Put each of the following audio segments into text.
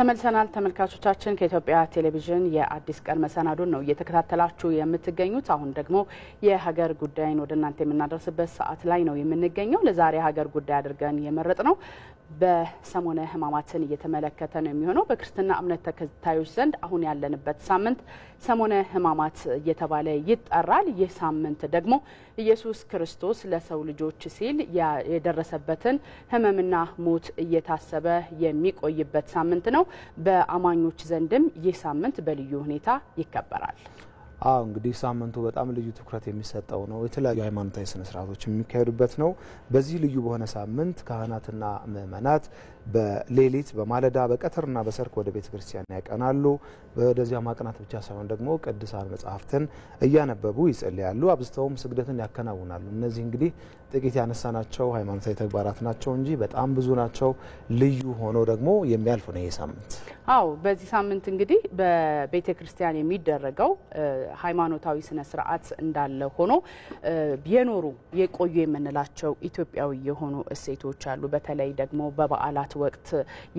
ተመልሰናል ተመልካቾቻችን ከኢትዮጵያ ቴሌቪዥን የአዲስ ቀን መሰናዶን ነው እየተከታተላችሁ የምትገኙት። አሁን ደግሞ የሀገር ጉዳይን ወደ እናንተ የምናደርስበት ሰዓት ላይ ነው የምንገኘው። ለዛሬ ሀገር ጉዳይ አድርገን የመረጥነው በሰሞነ ሕማማትን እየተመለከተ ነው የሚሆነው። በክርስትና እምነት ተከታዮች ዘንድ አሁን ያለንበት ሳምንት ሰሞነ ሕማማት እየተባለ ይጠራል። ይህ ሳምንት ደግሞ ኢየሱስ ክርስቶስ ለሰው ልጆች ሲል የደረሰበትን ሕመምና ሞት እየታሰበ የሚቆይበት ሳምንት ነው። በአማኞች ዘንድም ይህ ሳምንት በልዩ ሁኔታ ይከበራል። እንግዲህ ሳምንቱ በጣም ልዩ ትኩረት የሚሰጠው ነው። የተለያዩ ሃይማኖታዊ ስነ ስርዓቶች የሚካሄዱበት ነው። በዚህ ልዩ በሆነ ሳምንት ካህናትና ምእመናት በሌሊት በማለዳ በቀትርና በሰርክ ወደ ቤተክርስቲያን ያቀናሉ። ወደዚያ ማቅናት ብቻ ሳይሆን ደግሞ ቅዱሳን መጻሕፍትን እያነበቡ ይጸልያሉ፣ አብዝተውም ስግደትን ያከናውናሉ። እነዚህ እንግዲህ ጥቂት ያነሳናቸው ሃይማኖታዊ ተግባራት ናቸው እንጂ በጣም ብዙ ናቸው። ልዩ ሆኖ ደግሞ የሚያልፍ ነው ይህ ሳምንት። በዚህ ሳምንት እንግዲህ በቤተክርስቲያን የሚደረገው ሃይማኖታዊ ስነ ስርዓት እንዳለ ሆኖ የኖሩ የቆዩ የምንላቸው ኢትዮጵያዊ የሆኑ እሴቶች አሉ። በተለይ ደግሞ በበዓላት ወቅት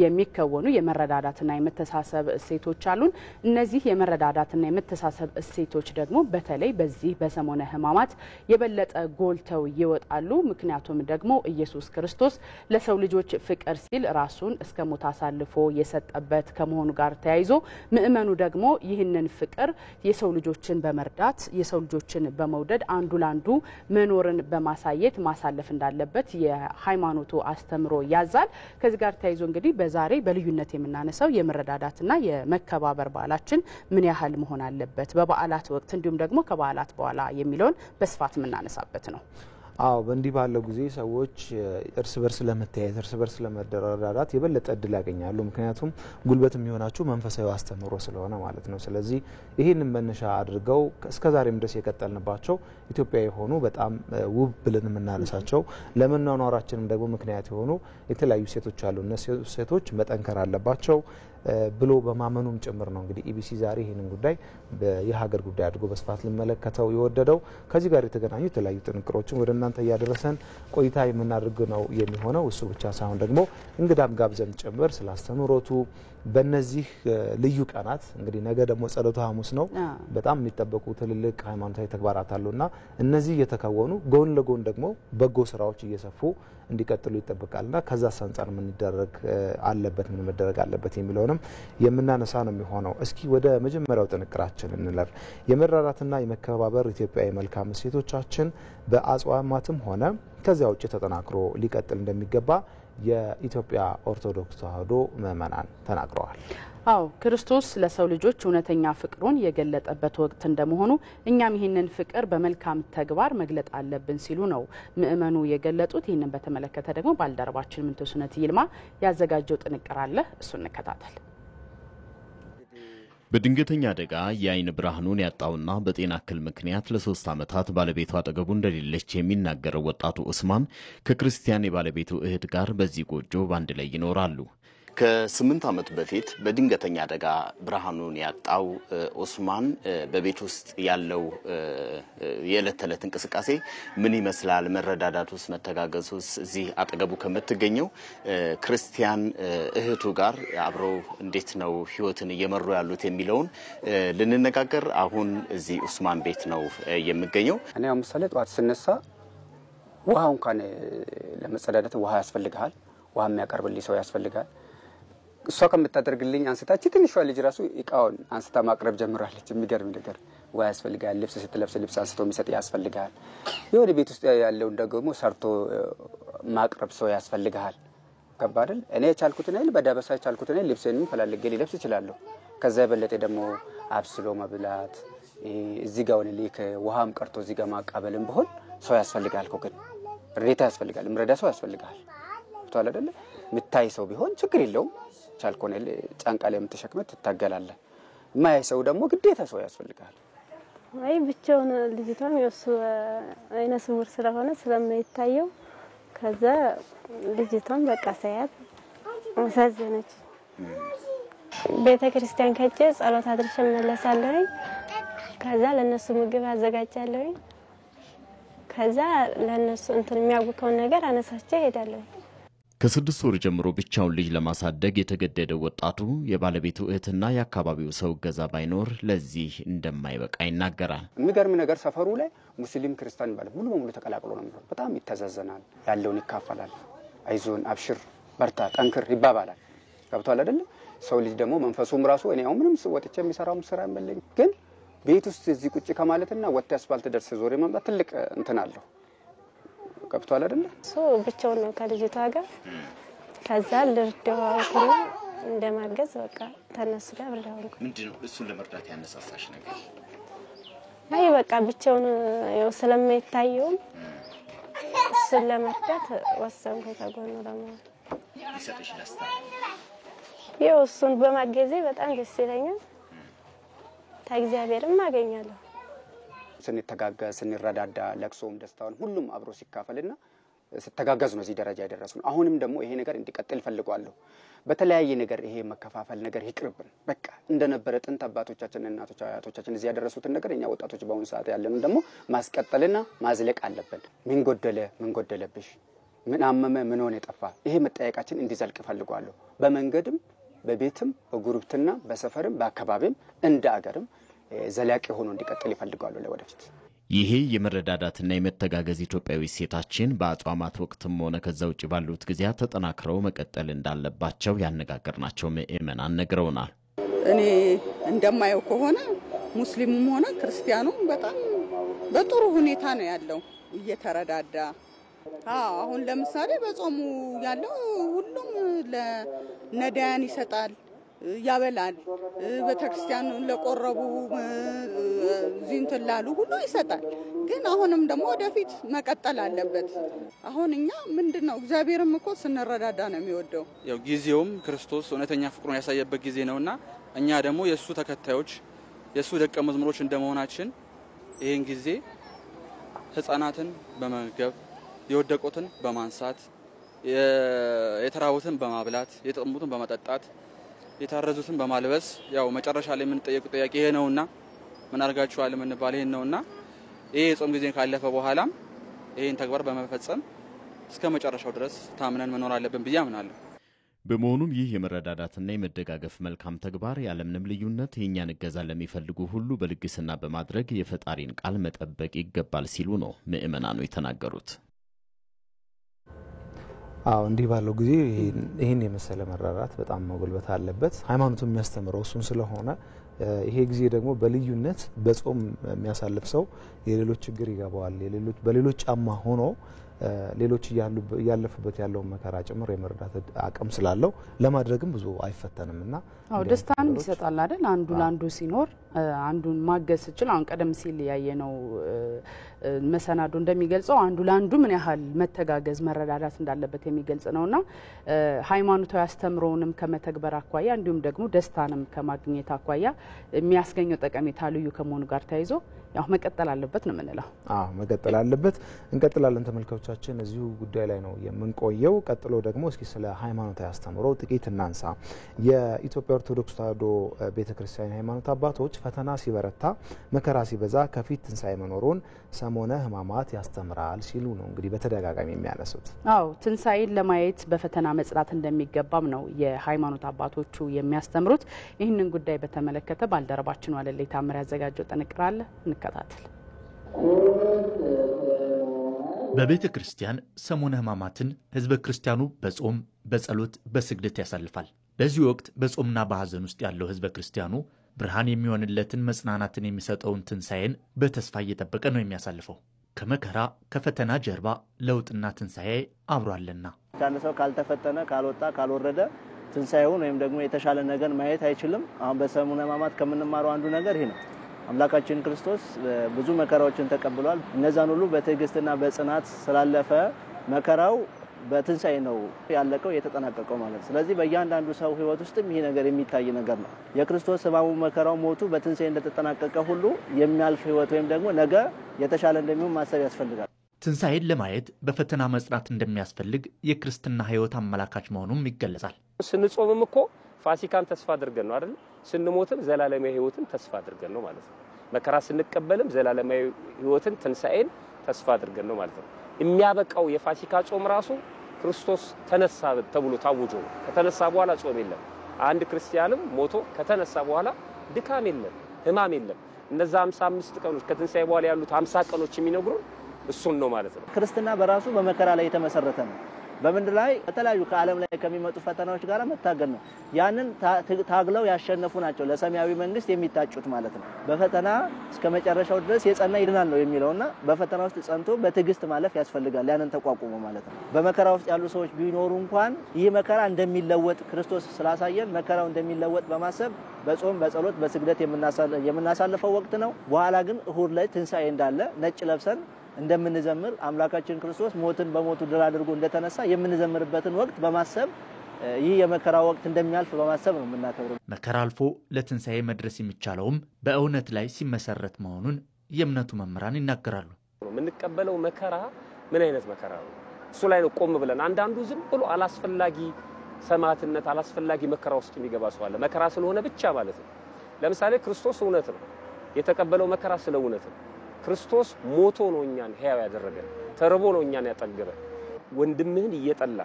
የሚከወኑ የመረዳዳትና የመተሳሰብ እሴቶች አሉን። እነዚህ የመረዳዳትና የመተሳሰብ እሴቶች ደግሞ በተለይ በዚህ በሰሞነ ሕማማት የበለጠ ጎልተው ይወጣሉ። ምክንያቱም ደግሞ ኢየሱስ ክርስቶስ ለሰው ልጆች ፍቅር ሲል ራሱን እስከ ሞት አሳልፎ የሰጠበት ከመሆኑ ጋር ተያይዞ ምእመኑ ደግሞ ይህንን ፍቅር የሰው ልጆችን በመርዳት የሰው ልጆችን በመውደድ አንዱ ላንዱ መኖርን በማሳየት ማሳለፍ እንዳለበት የሃይማኖቱ አስተምሮ ያዛል። ከዚህ ጋር ተያይዞ እንግዲህ በዛሬ በልዩነት የምናነሳው የመረዳዳትና የመከባበር በዓላችን ምን ያህል መሆን አለበት በበዓላት ወቅት እንዲሁም ደግሞ ከበዓላት በኋላ የሚለውን በስፋት የምናነሳበት ነው። በእንዲህ ባለው ጊዜ ሰዎች እርስ በርስ ለመተያየት እርስ በርስ ለመደራዳት የበለጠ እድል ያገኛሉ። ምክንያቱም ጉልበት የሚሆናቸው መንፈሳዊ አስተምሮ ስለሆነ ማለት ነው። ስለዚህ ይህንን መነሻ አድርገው እስከዛሬም ድረስ የቀጠልንባቸው ኢትዮጵያዊ የሆኑ በጣም ውብ ብለን የምናነሳቸው ለመኗኗራችንም ደግሞ ምክንያት የሆኑ የተለያዩ ሴቶች አሉ። እነዚህ ሴቶች መጠንከር አለባቸው ብሎ በማመኑም ጭምር ነው እንግዲህ ኢቢሲ ዛሬ ይሄንን ጉዳይ የሀገር ጉዳይ አድርጎ በስፋት ሊመለከተው የወደደው። ከዚህ ጋር የተገናኙ የተለያዩ ጥንቅሮችን ወደ እናንተ ያደረሰን ቆይታ የምናደርግ ነው የሚሆነው። እሱ ብቻ ሳይሆን ደግሞ እንግዳም ጋብዘን ጭምር ስላስተምሮቱ በእነዚህ ልዩ ቀናት እንግዲህ ነገ ደግሞ ጸሎተ ሐሙስ ነው። በጣም የሚጠበቁ ትልልቅ ሃይማኖታዊ ተግባራት አሉና እነዚህ እየተከወኑ ጎን ለጎን ደግሞ በጎ ስራዎች እየሰፉ እንዲቀጥሉ ይጠበቃልና ከዛ አንፃር ምን ይደረግ አለበት ምን መደረግ አለበት የሚለውንም የምናነሳ ነው የሚሆነው። እስኪ ወደ መጀመሪያው ጥንቅራችን እንለፍ። የመረዳዳትና የመከባበር ኢትዮጵያዊ መልካም እሴቶቻችን በአጽዋማትም ሆነ ከዚያ ውጭ ተጠናክሮ ሊቀጥል እንደሚገባ የኢትዮጵያ ኦርቶዶክስ ተዋሕዶ ምእመናን ተናግረዋል። ክርስቶስ ለሰው ልጆች እውነተኛ ፍቅሩን የገለጠበት ወቅት እንደመሆኑ እኛም ይህንን ፍቅር በመልካም ተግባር መግለጥ አለብን ሲሉ ነው ምእመኑ የገለጡት። ይህንን በተመለከተ ደግሞ ባልደረባችን ምንተስነት ይልማ ያዘጋጀው ጥንቅር አለ፣ እሱን እንከታተል። በድንገተኛ አደጋ የአይን ብርሃኑን ያጣውና በጤና እክል ምክንያት ለ3 ዓመታት ባለቤቱ አጠገቡ እንደሌለች የሚናገረው ወጣቱ ኡስማን ከክርስቲያን የባለቤቱ እህት ጋር በዚህ ጎጆ ባንድ ላይ ይኖራሉ። ከ8 ዓመት በፊት በድንገተኛ አደጋ ብርሃኑን ያጣው ኡስማን በቤት ውስጥ ያለው የዕለት ተዕለት እንቅስቃሴ ምን ይመስላል? መረዳዳቱስ መተጋገዙስ እዚህ አጠገቡ ከምትገኘው ክርስቲያን እህቱ ጋር አብሮ እንዴት ነው ህይወትን እየመሩ ያሉት የሚለውን ልንነጋገር አሁን እዚህ ኡስማን ቤት ነው የሚገኘው። እኔ አምሳሌ ጧት ስነሳ ውሃ እንኳን ለመጸዳዳት ውሃ ያስፈልጋል፣ ውሃ የሚያቀርብልኝ ሰው ያስፈልጋል። እሷ ከምታደርግልኝ አንስታች ትንሿ ልጅ ራሱ እቃውን አንስታ ማቅረብ ጀምራለች። የሚገርም ነገር ውሃ ያስፈልጋል፣ ልብስ ስትለብስ ልብስ አንስቶ የሚሰጥ ያስፈልጋል። የወደ ቤት ውስጥ ያለው ደግሞ ሰርቶ ማቅረብ ሰው ያስፈልጋል። ገባ አይደል? እኔ ቻልኩትን አይደል በዳበሳ ቻልኩትን አይደል ልብስንም ፈልጌ ልብስ ይችላል። ከዛ የበለጠ ደግሞ አብስሎ መብላት እዚህ ጋር ወለሊክ ውሃም ቀርቶ እዚህ ጋር ማቃበልም ቢሆን ሰው ያስፈልጋል። ግን ሬታ ያስፈልጋል፣ ምረዳ ሰው ያስፈልጋል። ተዋለ አይደል? ምታይ ሰው ቢሆን ችግር የለውም። ቻልኮኔል ጫንቃ ላይ የምትሸክመት ትታገላለህ። ማይ ሰው ደግሞ ግዴታ ሰው ያስፈልጋል። ብቻውን ልጅቷም የሱ አይነ ስውር ስለሆነ ስለማይታየው ከዛ ልጅቷም በቃ ሳያት አሳዘነች። ቤተክርስቲያን ከጨ ጸሎት አድርሼ መለሳለሁ። ከዛ ለነሱ ምግብ አዘጋጃለሁ። ከዛ ለነሱ እንትን የሚያውቀው ነገር አነሳቸው ሄዳለሁ። ከ6 ወር ጀምሮ ብቻውን ልጅ ለማሳደግ የተገደደው ወጣቱ የባለቤቱ እህትና የአካባቢው ሰው ገዛ ባይኖር ለዚህ እንደማይበቃ ይናገራል። የሚገርም ነገር ሰፈሩ ላይ ሙስሊም ክርስቲያን ባለ ሙሉ በሙሉ ተቀላቅሎ ነው የሚኖር። በጣም ይተዛዘናል፣ ያለውን ይካፈላል። አይዞን፣ አብሽር፣ በርታ፣ ጠንክር ይባባላል። ገብቷል አይደል? ሰው ልጅ ደግሞ መንፈሱም ራሱ እኔ አሁን ምንም ወጥቼ የሚሰራው ስራ አይመለኝ፣ ግን ቤት ውስጥ እዚህ ቁጭ ከማለትና ወጥ አስፋልት ደርስ ዞር የማምጣት ትልቅ እንትን አለው። ገብቷል አይደል? ብቻውን ነው ከልጅቷ ጋር ከዛ ልርዳውና እንደማገዝ በቃ ተነሱ ጋር ብራው ነው። ምንድነው እሱን ለመርዳት ያነሳሳሽ ነገር? አይ በቃ ብቻውን ያው ስለማይታየው እሱን ለመርዳት ወሰንኩ ከጎኑ ለማለት። ይሰጥሽ ደስታ? ያው እሱን በማገዜ በጣም ደስ ይለኛል። ታግዚአብሔርም አገኛለሁ። ስንተጋገዝ ስንረዳዳ ለቅሶም ደስታውን ሁሉም አብሮ ሲካፈልና ስተጋገዝ ነው እዚህ ደረጃ ያደረስነው። አሁንም ደግሞ ይሄ ነገር እንዲቀጥል ፈልጓለሁ። በተለያየ ነገር ይሄ መከፋፈል ነገር ይቅርብን። በቃ እንደነበረ ጥንት አባቶቻችን እናቶቻችን አያቶቻችን እዚህ ያደረሱትን ነገር እኛ ወጣቶች በአሁን ሰዓት ያለንን ደግሞ ማስቀጠልና ማዝለቅ አለብን። ምን ጎደለብሽ፣ ምን አመመ፣ ምን ሆነ ጠፋ፣ ይሄ መጠየቃችን እንዲዘልቅ ፈልጓለሁ። በመንገድም በቤትም በጉርብትና በሰፈርም በአካባቢም እንደ አገርም ዘላቂ ሆኖ እንዲቀጥል ይፈልጋሉ ለወደፊት። ይሄ የመረዳዳትና የመተጋገዝ ኢትዮጵያዊ ሴታችን በአጽዋማት ወቅትም ሆነ ከዛ ውጭ ባሉት ጊዜያት ተጠናክረው መቀጠል እንዳለባቸው ያነጋገርናቸው ምእመናን ነግረውናል። እኔ እንደማየው ከሆነ ሙስሊሙም ሆነ ክርስቲያኑም በጣም በጥሩ ሁኔታ ነው ያለው እየተረዳዳ። አሁን ለምሳሌ በጾሙ ያለው ሁሉም ለነዳያን ይሰጣል፣ ያበላል። በተክርስቲያን ለቆረቡ ዚንተላሉ ሁሉ ይሰጣል። ግን አሁንም ደግሞ ወደፊት መቀጠል አለበት። አሁን እኛ ምንድነው እግዚአብሔርም እኮ ስንረዳዳ ነው የሚወደው። ያው ጊዜውም ክርስቶስ እውነተኛ ፍቅሩን ያሳየበት ጊዜ ነውና እኛ ደግሞ የሱ ተከታዮች የሱ ደቀ መዝሙሮች እንደመሆናችን ይሄን ጊዜ ህፃናትን በመገብ የወደቁትን በማንሳት የተራቡትን በማብላት የተጠሙትን በመጠጣት የታረዙትን በማልበስ ያው መጨረሻ ላይ ምን ጠየቁ ጥያቄ ይሄ ነውና ምን አርጋችኋል ምን ባል ይሄን ነውና ይሄ የጾም ጊዜ ካለፈ በኋላም ይሄን ተግባር በመፈጸም እስከ መጨረሻው ድረስ ታምነን መኖር አለብን ብዬ አምናለሁ። በመሆኑም ይህ የመረዳዳትና የመደጋገፍ መልካም ተግባር ያለምንም ልዩነት የኛን እገዛ ለሚፈልጉ ሁሉ በልግስና በማድረግ የፈጣሪን ቃል መጠበቅ ይገባል ሲሉ ነው ምእመናኑ የተናገሩት። እንዲህ ባለው ጊዜ ይሄን የመሰለ መረዳዳት በጣም መጎልበት አለበት። ሃይማኖቱ የሚያስተምረው እሱን ስለሆነ ይሄ ጊዜ ደግሞ በልዩነት በጾም የሚያሳልፍ ሰው የሌሎች ችግር ይገባዋል። በሌሎች ጫማ ሆኖ ሌሎች ያለፉበት ያለው መከራ ጭምር የመረዳት አቅም ስላለው ለማድረግም ብዙ አይፈተንምና ደስታን ይሰጣል አይደል? አንዱ ላንዱ ሲኖር አንዱን ማገዝ ይችላል። አሁን ቀደም ሲል ያየነው መሰናዶ እንደሚገልጸው አንዱ ላንዱ ምን ያህል መተጋገዝ መረዳዳት እንዳለበት የሚገልጽ ነውና ሃይማኖታዊ አስተምሮንም ከመተግበር አኳያ እንዲሁም ደግሞ ደስታንም ከማግኘት አኳያ የሚያስገኘው ጠቀሜታ ልዩ ከመሆኑ ጋር ተያይዞ ያው መቀጠል አለበት ነው የምንለው። መቀጠል አለበት። እንቀጥላለን ተመልካቾቻችን፣ እዚሁ ጉዳይ ላይ ነው የምንቆየው። ቀጥሎ ደግሞ እስኪ ስለ ሃይማኖታዊ አስተምሮ ጥቂት እናንሳ። የኢትዮጵያ ኦርቶዶክስ ተዋሕዶ ቤተክርስቲያን ሃይማኖት አባቶች ፈተና ሲበረታ መከራ ሲበዛ ከፊት ትንሳኤ መኖሩን ሰሞነ ሕማማት ያስተምራል ሲሉ ነው እንግዲህ በተደጋጋሚ የሚያነሱት። ትንሳኤን ለማየት በፈተና መጽናት እንደሚገባም ነው የሃይማኖት አባቶቹ የሚያስተምሩት። ይህንን ጉዳይ በተመለከተ ባልደረባችን ዋለልይ ታምር ያዘጋጀው ጥንቅር አለ፣ እንከታተል። በቤተ ክርስቲያን ሰሞነ ሕማማትን ህዝበ ክርስቲያኑ በጾም በጸሎት በስግደት ያሳልፋል። በዚህ ወቅት በጾምና በሐዘን ውስጥ ያለው ህዝበ ክርስቲያኑ ብርሃን የሚሆንለትን መጽናናትን የሚሰጠውን ትንሳኤን በተስፋ እየጠበቀ ነው የሚያሳልፈው። ከመከራ ከፈተና ጀርባ ለውጥና ትንሳኤ አብሯልና ካለ ሰው ካልተፈተነ ካልወጣ ካልወረደ ትንሳኤውን ወይም ደግሞ የተሻለ ነገር ማየት አይችልም። አሁን በሰሙነ ሕማማት ከምንማረው አንዱ ነገር ይሄ ነው። አምላካችን ክርስቶስ ብዙ መከራዎችን ተቀብሏል። እነዛን ሁሉ በትዕግስትና በጽናት ስላለፈ መከራው በትንሳኤ ነው ያለቀው የተጠናቀቀው ማለት። ስለዚህ በእያንዳንዱ ሰው ህይወት ውስጥም ይሄ ነገር የሚታይ ነገር ነው። የክርስቶስ ሕማሙ መከራው ሞቱ በትንሳኤ እንደተጠናቀቀ ሁሉ የሚያልፍ ህይወት ወይም ደግሞ ነገ የተሻለ እንደሚሆን ማሰብ ያስፈልጋል። ትንሳኤን ለማየት በፈተና መጽናት እንደሚያስፈልግ የክርስትና ህይወት አመላካች መሆኑም ይገለጻል። ስንጾምም እኮ ፋሲካን ተስፋ አድርገን ነው አይደል? ስንሞትም ዘላለማዊ ህይወትን ተስፋ አድርገን ነው ማለት ነው። መከራ ስንቀበልም ዘላለማዊ ህይወትን ትንሳኤን ተስፋ አድርገን ነው ማለት ነው። የሚያበቃው የፋሲካ ጾም ራሱ ክርስቶስ ተነሳ ተብሎ ታውጆ ከተነሳ በኋላ ጾም የለም። አንድ ክርስቲያንም ሞቶ ከተነሳ በኋላ ድካም የለም፣ ህማም የለም። እነዛ 55 ቀኖች ከትንሳኤ በኋላ ያሉት 50 ቀኖች የሚነግሩን እሱን ነው ማለት ነው። ክርስትና በራሱ በመከራ ላይ የተመሰረተ ነው። በመንድ ላይ በተለያዩ ከዓለም ላይ ከሚመጡ ፈተናዎች ጋር መታገል ነው። ያንን ታግለው ያሸነፉ ናቸው ለሰማያዊ መንግስት የሚታጩት ማለት ነው። በፈተና እስከ መጨረሻው ድረስ የጸና ይድናል ነው የሚለውና በፈተና ውስጥ ጸንቶ በትዕግስት ማለፍ ያስፈልጋል። ያንን ተቋቁሞ ማለት ነው። በመከራ ውስጥ ያሉ ሰዎች ቢኖሩ እንኳን ይህ መከራ እንደሚለወጥ ክርስቶስ ስላሳየን መከራው እንደሚለወጥ በማሰብ በጾም በጸሎት በስግደት የምናሳልፈው ወቅት ነው። በኋላ ግን እሁድ ላይ ትንሳኤ እንዳለ ነጭ ለብሰን እንደምንዘምር አምላካችን ክርስቶስ ሞትን በሞቱ ድል አድርጎ እንደተነሳ የምንዘምርበትን ወቅት በማሰብ ይህ የመከራ ወቅት እንደሚያልፍ በማሰብ ነው የምናከብረው። መከራ አልፎ ለትንሳኤ መድረስ የሚቻለውም በእውነት ላይ ሲመሰረት መሆኑን የእምነቱ መምህራን ይናገራሉ። የምንቀበለው መከራ ምን አይነት መከራ ነው? እሱ ላይ ነው ቆም ብለን አንዳንዱ ዝም ብሎ አላስፈላጊ ሰማዕትነት አላስፈላጊ መከራ ውስጥ የሚገባ ሰው አለ። መከራ ስለሆነ ብቻ ማለት ነው። ለምሳሌ ክርስቶስ እውነት ነው። የተቀበለው መከራ ስለ እውነት ነው። ክርስቶስ ሞቶ ነው እኛን ሕያው ያደረገን፣ ተርቦ ነው እኛን ያጠገበን። ወንድምህን እየጠላ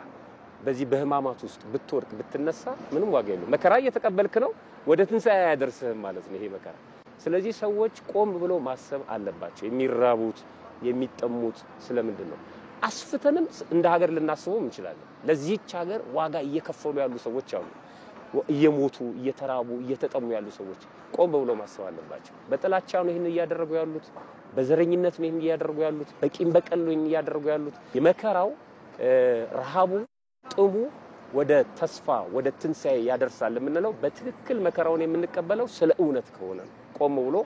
በዚህ በህማማት ውስጥ ብትወርቅ ብትነሳ ምንም ዋጋ የለውም። መከራ እየተቀበልክ ነው፣ ወደ ትንሳኤ ያደርስህም ማለት ነው ይሄ መከራ። ስለዚህ ሰዎች ቆም ብሎ ማሰብ አለባቸው። የሚራቡት የሚጠሙት ስለምንድን ነው? አስፍተንም እንደ ሀገር ልናስበው እንችላለን። ለዚህች ሀገር ዋጋ እየከፈሉ ያሉ ሰዎች አሉ። እየሞቱ እየተራቡ እየተጠሙ ያሉ ሰዎች ቆም ብሎ ማሰብ አለባቸው። በጥላቻ ነው ይሄን እያደረጉ ያሉት፣ በዘረኝነት ነው ይሄን እያደረጉ ያሉት፣ በቂም በቀል ነው ይሄን እያደረጉ ያሉት። የመከራው ረሃቡ ጥሙ ወደ ተስፋ ወደ ትንሳኤ ያደርሳል የምንለው በትክክል መከራውን የምንቀበለው ስለ እውነት ከሆነ ቆም ብሎ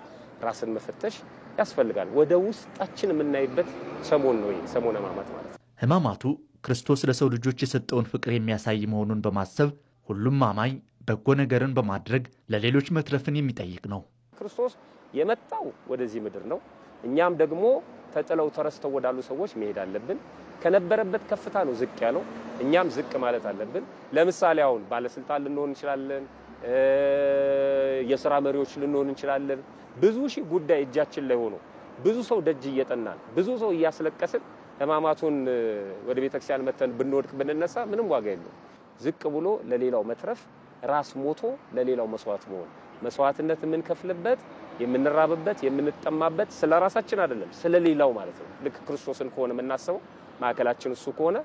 ራስን መፈተሽ ያስፈልጋል። ወደ ውስጣችን የምናይበት ሰሞን ነው ይሄ ሰሞነ ሕማማት ማለት ነው። ሕማማቱ ክርስቶስ ለሰው ልጆች የሰጠውን ፍቅር የሚያሳይ መሆኑን በማሰብ ሁሉም አማኝ በጎ ነገርን በማድረግ ለሌሎች መትረፍን የሚጠይቅ ነው። ክርስቶስ የመጣው ወደዚህ ምድር ነው። እኛም ደግሞ ተጥለው ተረስተው ወዳሉ ሰዎች መሄድ አለብን። ከነበረበት ከፍታ ነው ዝቅ ያለው፣ እኛም ዝቅ ማለት አለብን። ለምሳሌ አሁን ባለስልጣን ልንሆን እንችላለን፣ የሥራ መሪዎች ልንሆን እንችላለን። ብዙ ሺህ ጉዳይ እጃችን ላይ ሆኖ ብዙ ሰው ደጅ እየጠናን ብዙ ሰው እያስለቀስን ሕማማቱን ወደ ቤተክርስቲያን መተን ብንወድቅ ብንነሳ ምንም ዋጋ የለውም። ዝቅ ብሎ ለሌላው መትረፍ፣ ራስ ሞቶ ለሌላው መስዋዕት መሆን፣ መስዋዕትነት የምንከፍልበት የምንራብበት የምንጠማበት ስለ ራሳችን አይደለም ስለ ሌላው ማለት ነው። ልክ ክርስቶስን ከሆነ የምናስበው ማዕከላችን እሱ ከሆነ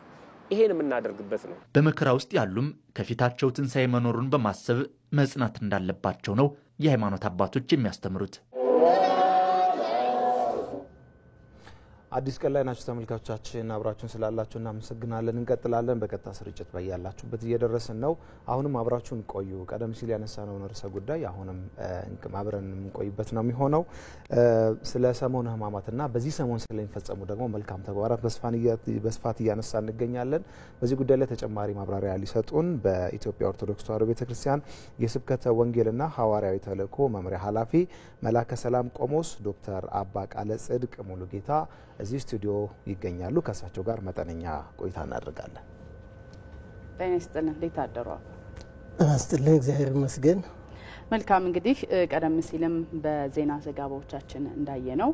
ይሄን የምናደርግበት ነው። በመከራ ውስጥ ያሉም ከፊታቸው ትንሳኤ መኖሩን በማሰብ መጽናት እንዳለባቸው ነው የሃይማኖት አባቶች የሚያስተምሩት። አዲስ ቀን ላይ ናችሁ ተመልካቾቻችን፣ አብራችሁን ስላላችሁ እናመሰግናለን። እንቀጥላለን። በቀጥታ ስርጭት በያላችሁበት እየደረስን ነው። አሁንም አብራችሁን ቆዩ። ቀደም ሲል ያነሳነው ርዕሰ ጉዳይ አሁንም አብረን የምንቆይበት ነው የሚሆነው። ስለ ሰሞነ ሕማማትና በዚህ ሰሞን ስለሚፈጸሙ ደግሞ መልካም ተግባራት በስፋት እያነሳ እንገኛለን። በዚህ ጉዳይ ላይ ተጨማሪ ማብራሪያ ሊሰጡን በኢትዮጵያ ኦርቶዶክስ ተዋሕዶ ቤተክርስቲያን የስብከተ ወንጌልና ሐዋርያዊ ተልእኮ መምሪያ ኃላፊ መላከ ሰላም ቆሞስ ዶክተር አባ ቃለ ጽድቅ ሙሉጌታ እዚህ ስቱዲዮ ይገኛሉ። ከሳቸው ጋር መጠነኛ ቆይታ እናደርጋለን። ጤና ይስጥልን። እንዴት አደሩ? አስተላልፈ እግዚአብሔር ይመስገን። መልካም። እንግዲህ ቀደም ሲልም በዜና ዘገባዎቻችን እንዳየነው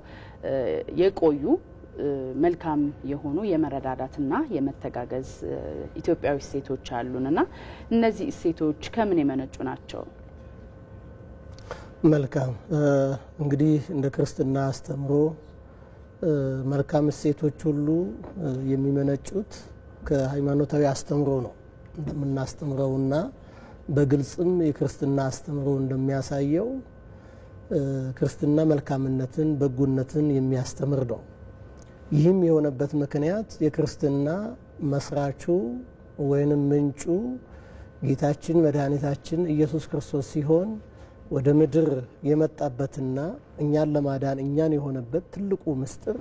የቆዩ መልካም የሆኑ የመረዳዳትና የመተጋገዝ ኢትዮጵያዊ እሴቶች አሉንና እነዚህ እሴቶች ከምን የመነጩ ናቸው? መልካም። እንግዲህ እንደ ክርስትና አስተምሮ መልካም እሴቶች ሁሉ የሚመነጩት ከሃይማኖታዊ አስተምሮ ነው እንደምናስተምረውና በግልጽም የክርስትና አስተምሮ እንደሚያሳየው ክርስትና መልካምነትን በጎነትን የሚያስተምር ነው። ይህም የሆነበት ምክንያት የክርስትና መስራቹ ወይንም ምንጩ ጌታችን መድኃኒታችን ኢየሱስ ክርስቶስ ሲሆን ወደ ምድር የመጣበትና እኛን ለማዳን እኛን የሆነበት ትልቁ ምስጢር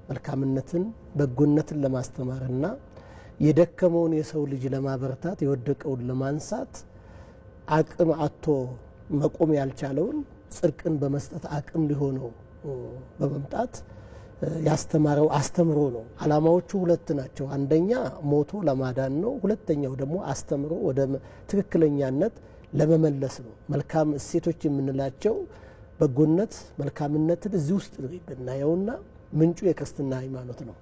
መልካምነትን በጎነትን ለማስተማርና የደከመውን የሰው ልጅ ለማበረታት የወደቀውን ለማንሳት አቅም አጥቶ መቆም ያልቻለውን ጽድቅን በመስጠት አቅም ሊሆነው በመምጣት ያስተማረው አስተምሮ ነው። ዓላማዎቹ ሁለት ናቸው። አንደኛ ሞቶ ለማዳን ነው። ሁለተኛው ደግሞ አስተምሮ ወደ ትክክለኛነት ለመመለስ ነው። መልካም እሴቶች የምንላቸው በጎነት መልካምነትን እዚህ ውስጥ ብናየውና ምንጩ የክርስትና ሃይማኖት ነው።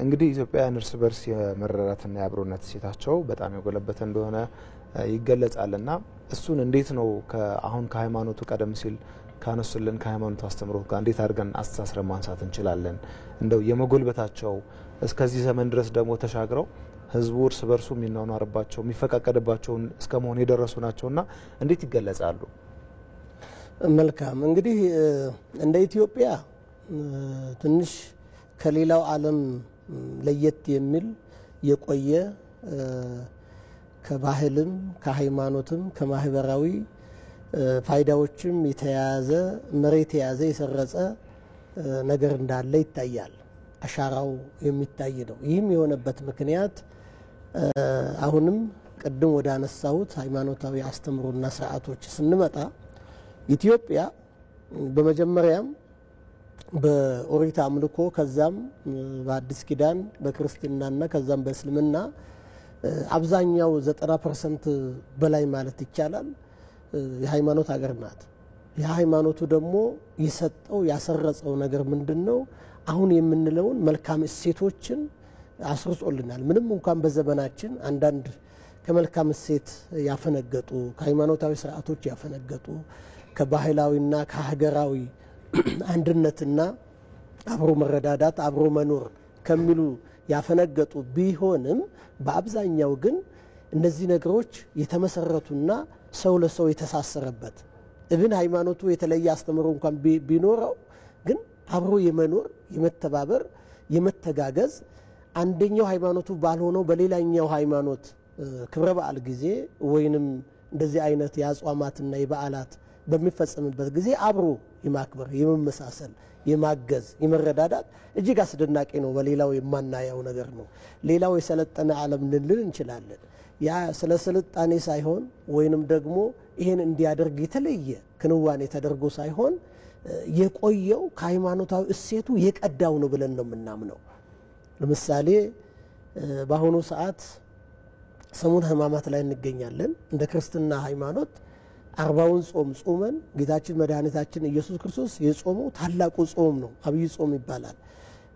እንግዲህ ኢትዮጵያውያን እርስ በርስ የመረዳዳትና የአብሮነት እሴታቸው በጣም የጎለበተ እንደሆነ ይገለጻልና እሱን እንዴት ነው አሁን ከሃይማኖቱ ቀደም ሲል ካነሱልን ከሃይማኖቱ አስተምሮ ጋር እንዴት አድርገን አስተሳስረን ማንሳት እንችላለን? እንደው የመጎልበታቸው እስከዚህ ዘመን ድረስ ደግሞ ተሻግረው ህዝቡ እርስ በርሱ የሚናኗርባቸው የሚፈቃቀድባቸው እስከ መሆን የደረሱ ናቸውና እንዴት ይገለጻሉ? መልካም እንግዲህ እንደ ኢትዮጵያ ትንሽ ከሌላው ዓለም ለየት የሚል የቆየ ከባህልም ከሃይማኖትም ከማህበራዊ ፋይዳዎችም የተያዘ መሬት የያዘ የሰረጸ ነገር እንዳለ ይታያል። አሻራው የሚታይ ነው። ይህም የሆነበት ምክንያት አሁንም ቅድም ወደ አነሳሁት ሃይማኖታዊ አስተምሮና ስርዓቶች ስንመጣ ኢትዮጵያ በመጀመሪያም በኦሪት አምልኮ ከዛም በአዲስ ኪዳን በክርስትናና ከዛም በእስልምና አብዛኛው 90% በላይ ማለት ይቻላል የሃይማኖት ሀገር ናት። የሃይማኖቱ ደግሞ የሰጠው ያሰረጸው ነገር ምንድነው? አሁን የምንለውን መልካም እሴቶችን አስርጾልናል። ምንም እንኳን በዘመናችን አንዳንድ ከመልካም እሴት ያፈነገጡ ከሃይማኖታዊ ስርዓቶች ያፈነገጡ ከባህላዊና ከሀገራዊ አንድነትና አብሮ መረዳዳት አብሮ መኖር ከሚሉ ያፈነገጡ ቢሆንም በአብዛኛው ግን እነዚህ ነገሮች የተመሰረቱና ሰው ለሰው የተሳሰረበት እብን ሃይማኖቱ የተለየ አስተምሮ እንኳን ቢኖረው ግን አብሮ የመኖር የመተባበር የመተጋገዝ አንደኛው ሃይማኖቱ ባልሆነው በሌላኛው ሃይማኖት ክብረ በዓል ጊዜ ወይንም እንደዚህ አይነት የአጽዋማትና የበዓላት በሚፈጸምበት ጊዜ አብሮ የማክበር የመመሳሰል የማገዝ የመረዳዳት እጅግ አስደናቂ ነው። በሌላው የማናየው ነገር ነው። ሌላው የሰለጠነ ዓለም ልንል እንችላለን። ያ ስለ ስልጣኔ ሳይሆን ወይንም ደግሞ ይሄን እንዲያደርግ የተለየ ክንዋኔ ተደርጎ ሳይሆን የቆየው ከሃይማኖታዊ እሴቱ የቀዳው ነው ብለን ነው የምናምነው። ለምሳሌ በአሁኑ ሰዓት ሰሙነ ሕማማት ላይ እንገኛለን። እንደ ክርስትና ሃይማኖት 40ውን ጾም ጾመን ጌታችን መድኃኒታችን ኢየሱስ ክርስቶስ የጾመው ታላቁ ጾም ነው። አብይ ጾም ይባላል።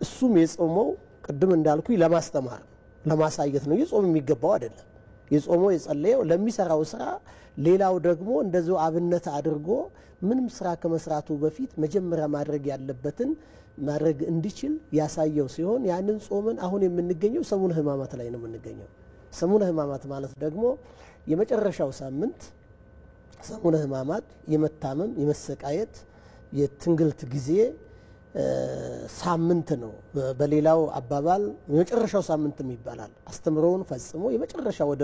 እሱም የጾመው ቅድም እንዳልኩ ለማስተማር ለማሳየት ነው። የጾም የሚገባው አይደለም። የጾመው የጸለየው ለሚሰራው ስራ ሌላው ደግሞ እንደዚሁ አብነት አድርጎ ምንም ስራ ከመስራቱ በፊት መጀመሪያ ማድረግ ያለበትን ማድረግ እንዲችል ያሳየው ሲሆን ያንን ጾምን አሁን የምንገኘው ሰሙነ ሕማማት ላይ ነው የምንገኘው። ሰሙነ ሕማማት ማለት ደግሞ የመጨረሻው ሳምንት ሰሙነ ሕማማት የመታመም የመሰቃየት የትንግልት ጊዜ ሳምንት ነው። በሌላው አባባል የመጨረሻው ሳምንትም ይባላል። አስተምሮውን ፈጽሞ የመጨረሻ ወደ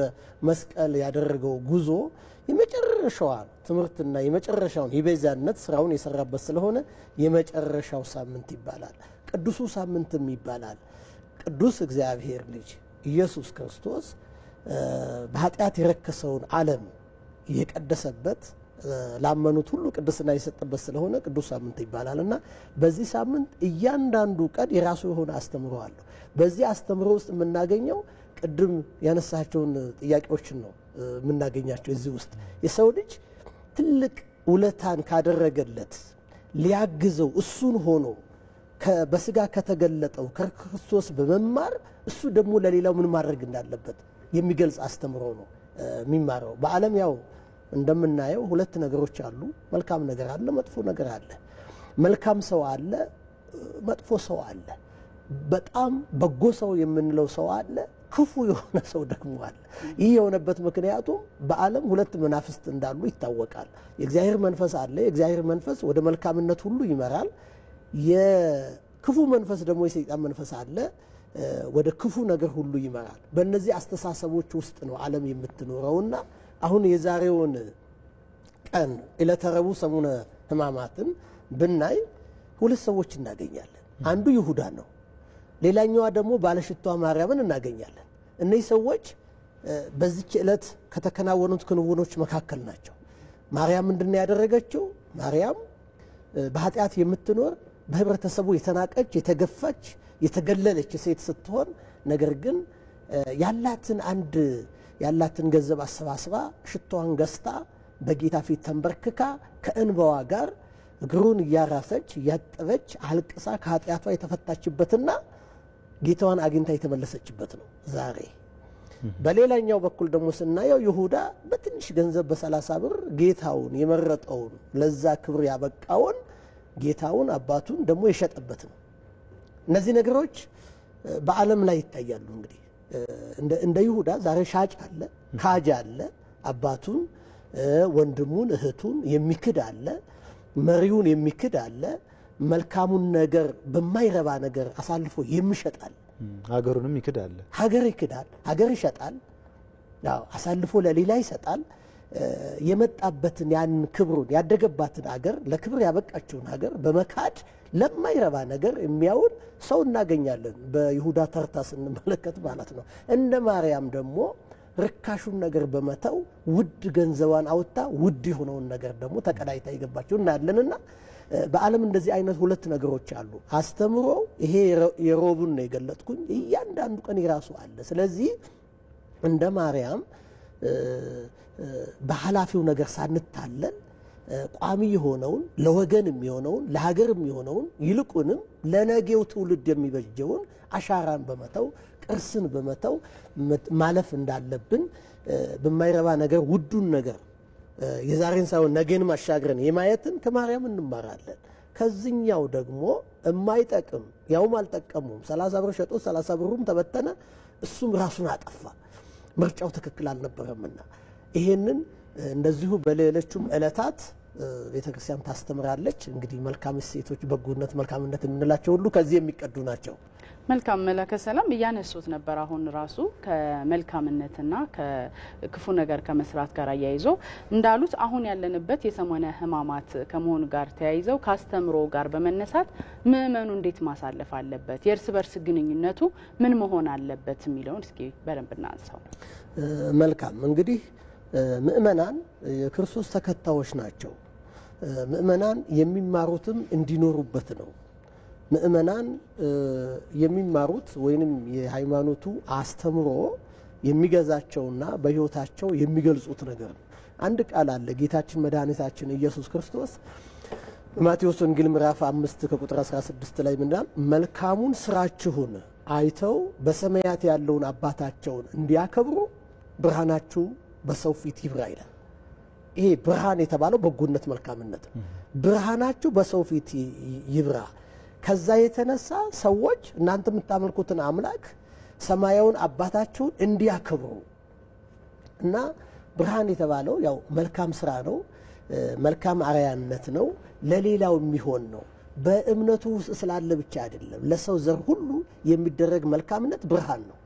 መስቀል ያደረገው ጉዞ የመጨረሻው ትምህርትና የመጨረሻውን የቤዛነት ስራውን የሰራበት ስለሆነ የመጨረሻው ሳምንት ይባላል። ቅዱሱ ሳምንትም ይባላል። ቅዱስ እግዚአብሔር ልጅ ኢየሱስ ክርስቶስ በኃጢአት የረከሰውን ዓለም የቀደሰበት ላመኑት ሁሉ ቅድስና የሰጠበት ስለሆነ ቅዱስ ሳምንት ይባላልና በዚህ ሳምንት እያንዳንዱ ቀን የራሱ የሆነ አስተምሮ አለው። በዚህ አስተምሮ ውስጥ የምናገኘው ቅድም ያነሳቸውን ጥያቄዎችን ነው የምናገኛቸው። እዚህ ውስጥ የሰው ልጅ ትልቅ ውለታን ካደረገለት ሊያግዘው እሱን ሆኖ በስጋ ከተገለጠው ከክርስቶስ በመማር እሱ ደግሞ ለሌላው ምን ማድረግ እንዳለበት የሚገልጽ አስተምሮ ነው የሚማረው። በዓለም ያው እንደምናየው ሁለት ነገሮች አሉ። መልካም ነገር አለ፣ መጥፎ ነገር አለ። መልካም ሰው አለ፣ መጥፎ ሰው አለ። በጣም በጎ ሰው የምንለው ሰው አለ፣ ክፉ የሆነ ሰው ደግሞ አለ። ይህ የሆነበት ምክንያቱም በዓለም ሁለት መናፍስት እንዳሉ ይታወቃል። የእግዚአብሔር መንፈስ አለ። የእግዚአብሔር መንፈስ ወደ መልካምነት ሁሉ ይመራል። የክፉ መንፈስ ደግሞ የሰይጣን መንፈስ አለ፣ ወደ ክፉ ነገር ሁሉ ይመራል። በእነዚህ አስተሳሰቦች ውስጥ ነው ዓለም የምትኖረውና አሁን የዛሬውን ቀን ዕለተ ረቡዕ ሰሙነ ሕማማትን ብናይ ሁለት ሰዎች እናገኛለን። አንዱ ይሁዳ ነው፣ ሌላኛዋ ደግሞ ባለሽቷ ማርያምን እናገኛለን። እነዚህ ሰዎች በዚች ዕለት ከተከናወኑት ክንውኖች መካከል ናቸው። ማርያም ምንድነው ያደረገችው? ማርያም በኃጢአት የምትኖር በህብረተሰቡ የተናቀች የተገፋች የተገለለች ሴት ስትሆን ነገር ግን ያላትን ገንዘብ አሰባስባ ሽቷን ገዝታ በጌታ ፊት ተንበርክካ ከእንባዋ ጋር እግሩን እያራሰች እያጠበች አልቅሳ ከኃጢአቷ የተፈታችበትና ጌታዋን አግኝታ የተመለሰችበት ነው ዛሬ። በሌላኛው በኩል ደግሞ ስናየው ይሁዳ በትንሽ ገንዘብ በ30 ብር ጌታውን የመረጠውን ለዛ ክብር ያበቃውን ጌታውን አባቱን ደግሞ የሸጠበት ነው። እነዚህ ነገሮች በዓለም ላይ ይታያሉ። እንግዲህ እንደ ይሁዳ ዛሬ ሻጭ አለ፣ ካጅ አለ፣ አባቱን ወንድሙን እህቱን የሚክድ አለ፣ መሪውን የሚክድ አለ፣ መልካሙን ነገር በማይረባ ነገር አሳልፎ የሚሸጣል። ሀገሩንም ይክዳል፣ ሀገር ይክዳል፣ ሀገር ይሸጣል፣ ያው አሳልፎ ለሌላ ይሰጣል። የመጣበትን ያን ክብሩን ያደገባትን ሀገር ለክብር ያበቃችውን ሀገር በመካድ ለማይረባ ነገር የሚያውል ሰው እናገኛለን በይሁዳ ተርታ ስንመለከት ማለት ነው። እንደ ማርያም ደግሞ ርካሹን ነገር በመተው ውድ ገንዘቧን አውጥታ ውድ የሆነውን ነገር ደግሞ ተቀዳይታ ይገባቸው እናያለንና በዓለም እንደዚህ አይነት ሁለት ነገሮች አሉ። አስተምሮ ይሄ የሮቡን ነው የገለጥኩኝ፣ እያንዳንዱ ቀን ይራሱ አለ። ስለዚህ እንደ ማርያም በሐላፊው ነገር ሳንታለል ቋሚ የሆነውን ለወገን የሚሆነውን ለሀገር የሚሆነውን ይልቁንም ለነገው ትውልድ የሚበጀውን አሻራን በመተው ቅርስን በመተው ማለፍ እንዳለብን በማይረባ ነገር ውዱን ነገር የዛሬን ሳይሆን ነገን ማሻገርን የማየትን ከማርያም እንማራለን። ከዚህኛው ደግሞ የማይጠቅም ያውም አልጠቀሙም 30 ብር ሸጦ 30 ብሩም ተበተነ፣ እሱም ራሱን አጠፋ። ምርጫው ትክክል አልነበረምና ይሄንን እንደዚሁ በሌሎችም ዕለታት ቤተክርስቲያን ታስተምራለች። እንግዲህ መልካም እሴቶች፣ በጎነት፣ መልካምነት የምንላቸው ሁሉ ከዚህ የሚቀዱ ናቸው። መልካም መላከ ሰላም እያነሱት ነበር። አሁን ራሱ ከመልካምነትና ከክፉ ነገር ከመስራት ጋር አያይዞ እንዳሉት አሁን ያለንበት የሰሞነ ሕማማት ከመሆኑ ጋር ተያይዘው ካስተምሮ ጋር በመነሳት ምእመኑ እንዴት ማሳለፍ አለበት፣ የእርስ በርስ ግንኙነቱ ምን መሆን አለበት የሚለውን እስኪ በደንብ እናንሳው። መልካም እንግዲህ ምእመናን የክርስቶስ ተከታዮች ናቸው። ምእመናን የሚማሩትም እንዲኖሩበት ነው። ምእመናን የሚማሩት ወይንም የሃይማኖቱ አስተምሮ የሚገዛቸውና በህይወታቸው የሚገልጹት ነገር ነው። አንድ ቃል አለ። ጌታችን መድኃኒታችን ኢየሱስ ክርስቶስ በማቴዎስ ወንጌል ምዕራፍ 5 ከቁጥር 16 ላይ ምን ይላል? መልካሙን ስራችሁን አይተው በሰማያት ያለውን አባታቸውን እንዲያከብሩ ብርሃናችሁ በሰው ፊት ይብራ ይላል። ይሄ ብርሃን የተባለው በጎነት፣ መልካምነት ብርሃናችሁ በሰው ፊት ይብራ። ከዛ የተነሳ ሰዎች እናንተ የምታመልኩትን አምላክ ሰማያውን አባታችሁን እንዲያከብሩ እና ብርሃን የተባለው ያው መልካም ስራ ነው፣ መልካም አርአያነት ነው፣ ለሌላው የሚሆን ነው። በእምነቱ ውስጥ ስላለ ብቻ አይደለም፣ ለሰው ዘር ሁሉ የሚደረግ መልካምነት ብርሃን ነው።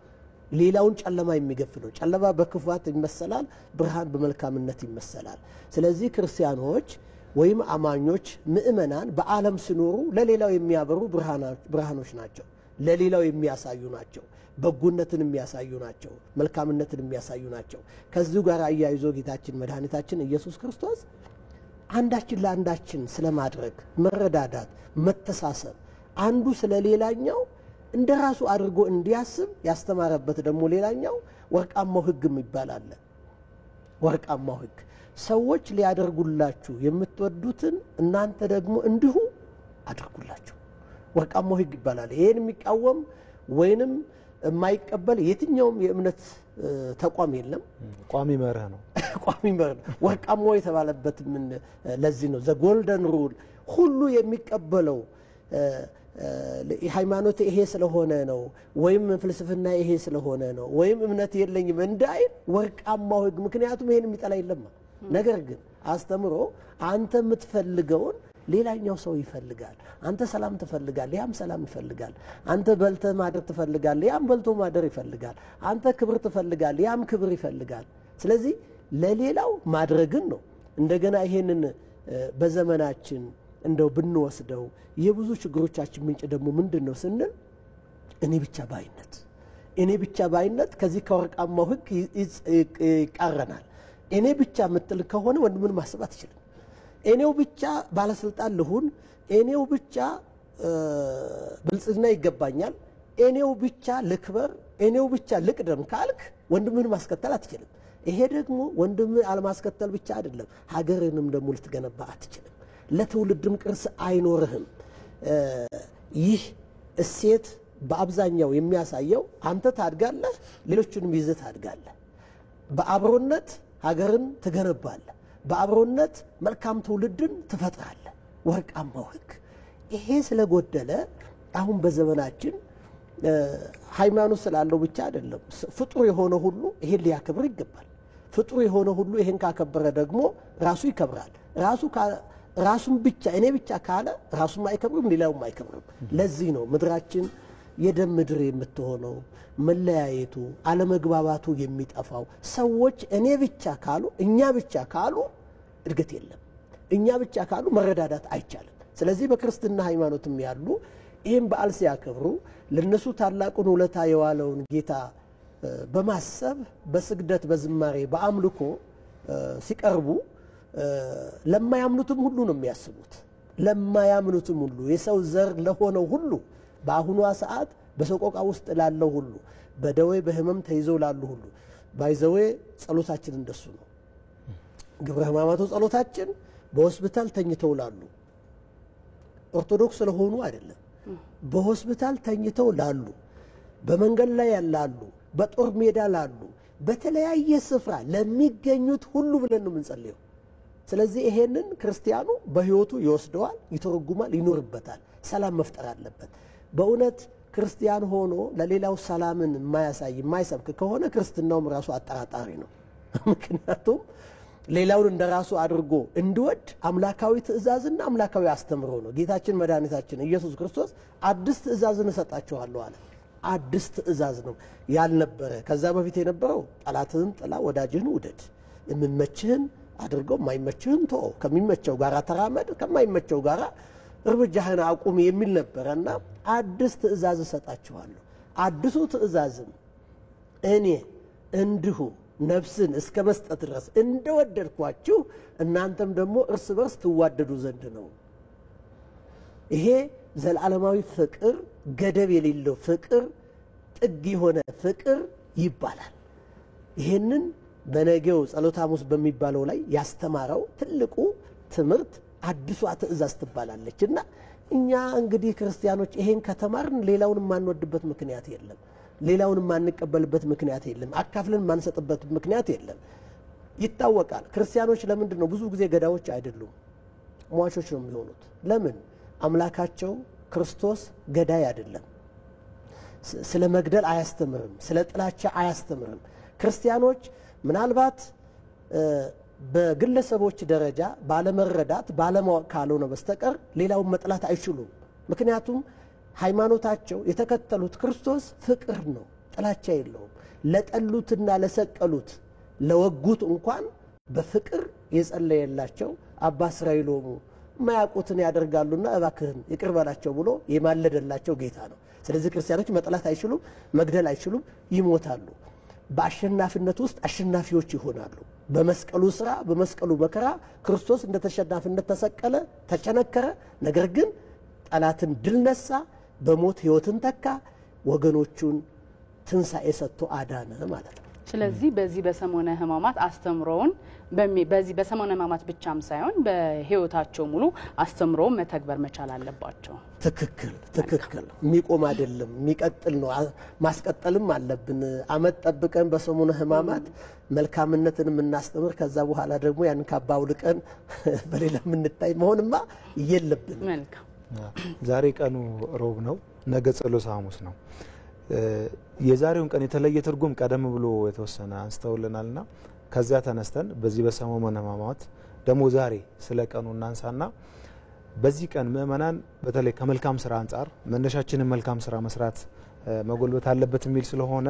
ሌላውን ጨለማ የሚገፍ ነው። ጨለማ በክፋት ይመሰላል፣ ብርሃን በመልካምነት ይመሰላል። ስለዚህ ክርስቲያኖች ወይም አማኞች ምእመናን በዓለም ሲኖሩ ለሌላው የሚያበሩ ብርሃኖች ናቸው። ለሌላው የሚያሳዩ ናቸው። በጎነትን የሚያሳዩ ናቸው። መልካምነትን የሚያሳዩ ናቸው። ከዚሁ ጋር አያይዞ ጌታችን መድኃኒታችን ኢየሱስ ክርስቶስ አንዳችን ለአንዳችን ስለማድረግ መረዳዳት፣ መተሳሰብ፣ አንዱ ስለሌላኛው እንደራሱ አድርጎ እንዲያስብ ያስተማረበት ደግሞ ሌላኛው ወርቃማው ሕግ ይባላል። ወርቃማው ሕግ ሰዎች ሊያደርጉላችሁ የምትወዱትን እናንተ ደግሞ እንዲሁ አድርጉላችሁ። ወርቃማው ሕግ ይባላል። ይሄን የሚቃወም ወይንም የማይቀበል የትኛውም የእምነት ተቋም የለም። ቋሚ መርህ ነው። ቋሚ መርህ ነው። ወርቃማው የተባለበት ምን ለዚህ ነው። ዘ ጎልደን ሩል ሁሉ የሚቀበለው ሃይማኖት ይሄ ስለሆነ ነው ወይም ፍልስፍና ይሄ ስለሆነ ነው ወይም እምነት የለኝም እንዳይል ወርቃማው ሕግ። ምክንያቱም ይሄን የሚጠላ የለም። ነገር ግን አስተምሮ አንተ የምትፈልገውን ሌላኛው ሰው ይፈልጋል። አንተ ሰላም ትፈልጋለህ፣ ያም ሰላም ይፈልጋል። አንተ በልተ ማደር ትፈልጋለህ፣ ያም በልቶ ማደር ይፈልጋል። አንተ ክብር ትፈልጋለህ፣ ያም ክብር ይፈልጋል። ስለዚህ ለሌላው ማድረግን ነው። እንደገና ይሄንን በዘመናችን እንደው ብንወስደው የብዙ ችግሮቻችን ምንጭ ደግሞ ምንድነው ስንል እኔ ብቻ ባይነት ከዚህ ከወርቃማው ሕግ ይቃረናል። እኔ ብቻ ምትል ከሆነ ወንድምን ማሰብ አትችልም። እኔው ብቻ ባለስልጣን ልሁን፣ እኔው ብቻ ብልጽግና ይገባኛል፣ እኔው ብቻ ልክበር፣ እኔው ብቻ ልቅደም ካልክ ወንድምን ማስከተል አትችልም። ይሄ ደግሞ ወንድምን አለማስከተል ብቻ አይደለም፣ ሀገርንም ደግሞ ልትገነባ አትችልም። ለትውልድም ቅርስ አይኖርህም። ይህ እሴት በአብዛኛው የሚያሳየው አንተ ታድጋለህ፣ ሌሎችንም ይዘህ ታድጋለህ። በአብሮነት ሀገርን ትገነባለህ። በአብሮነት መልካም ትውልድን ትፈጥራለህ። ወርቃማው ህግ ይሄ ስለጎደለ አሁን በዘመናችን ሃይማኖት ስላለው ብቻ አይደለም፣ ፍጡር የሆነ ሁሉ ይሄን ሊያከብር ይገባል። ፍጡር የሆነ ሁሉ ይሄን ካከበረ ደግሞ ራሱ ይከብራል። ራሱን ብቻ እኔ ብቻ ካለ ራሱም አይከብርም፣ ሌላውም አይከብርም። ለዚህ ነው ምድራችን የደም ምድር የምትሆነው፣ መለያየቱ፣ አለመግባባቱ የሚጠፋው። ሰዎች እኔ ብቻ ካሉ፣ እኛ ብቻ ካሉ እድገት የለም። እኛ ብቻ ካሉ መረዳዳት አይቻልም። ስለዚህ በክርስትና ሃይማኖትም ያሉ ይህም በዓል ሲያከብሩ ለነሱ ታላቁን ውለታ የዋለውን ጌታ በማሰብ በስግደት በዝማሬ በአምልኮ ሲቀርቡ ለማያምኑትም ሁሉ ነው የሚያስቡት። ለማያምኑትም ሁሉ የሰው ዘር ለሆነው ሁሉ በአሁኗ ሰዓት በሰቆቃ ውስጥ ላለው ሁሉ በደዌ በህመም ተይዘው ላሉ ሁሉ ባይዘዌ ጸሎታችን እንደሱ ነው። ግብረ ሕማማቱ ጸሎታችን በሆስፒታል ተኝተው ላሉ ኦርቶዶክስ ስለሆኑ አይደለም፣ በሆስፒታል ተኝተው ላሉ፣ በመንገድ ላይ ያላሉ፣ በጦር ሜዳ ላሉ፣ በተለያየ ስፍራ ለሚገኙት ሁሉ ብለን ነው የምንጸልየው። ስለዚህ ይሄንን ክርስቲያኑ በህይወቱ ይወስደዋል፣ ይተረጉማል፣ ይኖርበታል። ሰላም መፍጠር አለበት። በእውነት ክርስቲያን ሆኖ ለሌላው ሰላምን የማያሳይ የማይሰብክ ከሆነ ክርስትናውም ራሱ አጠራጣሪ ነው። ምክንያቱም ሌላውን እንደራሱ አድርጎ እንዲወድ አምላካዊ ትእዛዝና አምላካዊ አስተምሮ ነው። ጌታችን መድኃኒታችን ኢየሱስ ክርስቶስ አዲስ ትእዛዝን እሰጣችኋለሁ አለ። አዲስ ትእዛዝ ነው ያልነበረ። ከዛ በፊት የነበረው ጠላትህን ጥላ ወዳጅህን ውደድ፣ የምመችህን አድርገው የማይመችህን ተው፣ ከሚመቸው ጋር ተራመድ፣ ከማይመቸው ጋር እርምጃህን አቁም የሚል ነበረና አዲስ ትእዛዝ እሰጣችኋለሁ። አዲሱ ትእዛዝም እኔ እንዲሁ ነፍስን እስከ መስጠት ድረስ እንደወደድኳችሁ እናንተም ደግሞ እርስ በርስ ትዋደዱ ዘንድ ነው። ይሄ ዘላለማዊ ፍቅር፣ ገደብ የሌለው ፍቅር፣ ጥግ የሆነ ፍቅር ይባላል። ይሄንን በነገው ጸሎተ ሐሙስ በሚባለው ላይ ያስተማረው ትልቁ ትምህርት አዲሷ ትእዛዝ ትባላለች። እና እኛ እንግዲህ ክርስቲያኖች ይሄን ከተማርን ሌላውን ማንወድበት ምክንያት የለም፣ ሌላውን ማንቀበልበት ምክንያት የለም፣ አካፍለን ማንሰጥበት ምክንያት የለም። ይታወቃል። ክርስቲያኖች ለምንድን ነው ብዙ ጊዜ ገዳዮች አይደሉም፣ ሟቾች ነው የሚሆኑት? ለምን? አምላካቸው ክርስቶስ ገዳይ አይደለም። ስለ መግደል አያስተምርም፣ ስለ ጥላቻ አያስተምርም። ክርስቲያኖች ምናልባት በግለሰቦች ደረጃ ባለመረዳት ባለማወቅ ካልሆነ በስተቀር ሌላውን መጥላት አይችሉም። ምክንያቱም ሃይማኖታቸው የተከተሉት ክርስቶስ ፍቅር ነው፣ ጥላቻ የለውም። ለጠሉትና ለሰቀሉት ለወጉት እንኳን በፍቅር የጸለየላቸው አባ እስራኤሎሙ ማያውቁትን ያደርጋሉና እባክህን ይቅር በላቸው ብሎ የማለደላቸው ጌታ ነው። ስለዚህ ክርስቲያኖች መጥላት አይችሉም፣ መግደል አይችሉም፣ ይሞታሉ። በአሸናፊነት ውስጥ አሸናፊዎች ይሆናሉ። በመስቀሉ ስራ በመስቀሉ መከራ ክርስቶስ እንደ ተሸናፊነት ተሰቀለ፣ ተቸነከረ። ነገር ግን ጠላትን ድል ነሳ፣ በሞት ህይወትን ተካ፣ ወገኖቹን ትንሣኤ ሰጥቶ አዳነ ማለት ነው። ስለዚህ በዚህ በሰሞነ ሕማማት አስተምሮውን በዚህ በሰሞነ ሕማማት ብቻም ሳይሆን በህይወታቸው ሙሉ አስተምሮውን መተግበር መቻል አለባቸው። ትክክል ትክክል። የሚቆም አይደለም፣ የሚቀጥል ነው። ማስቀጠልም አለብን። አመት ጠብቀን በሰሞነ ሕማማት መልካምነትን የምናስተምር ከዛ በኋላ ደግሞ ያን ካባ አውልቀን በሌላ የምንታይ መሆንማ የለብን። መልካም። ዛሬ ቀኑ ሮብ ነው፣ ነገ ጸሎተ ሐሙስ ነው። የዛሬውን ቀን የተለየ ትርጉም ቀደም ብሎ የተወሰነ አንስተውልናልና ከዚያ ተነስተን በዚህ በሰሞነ ሕማማት ደግሞ ዛሬ ስለ ቀኑ እናንሳና በዚህ ቀን ምእመናን በተለይ ከመልካም ስራ አንጻር መነሻችንን መልካም ስራ መስራት መጎልበት አለበት የሚል ስለሆነ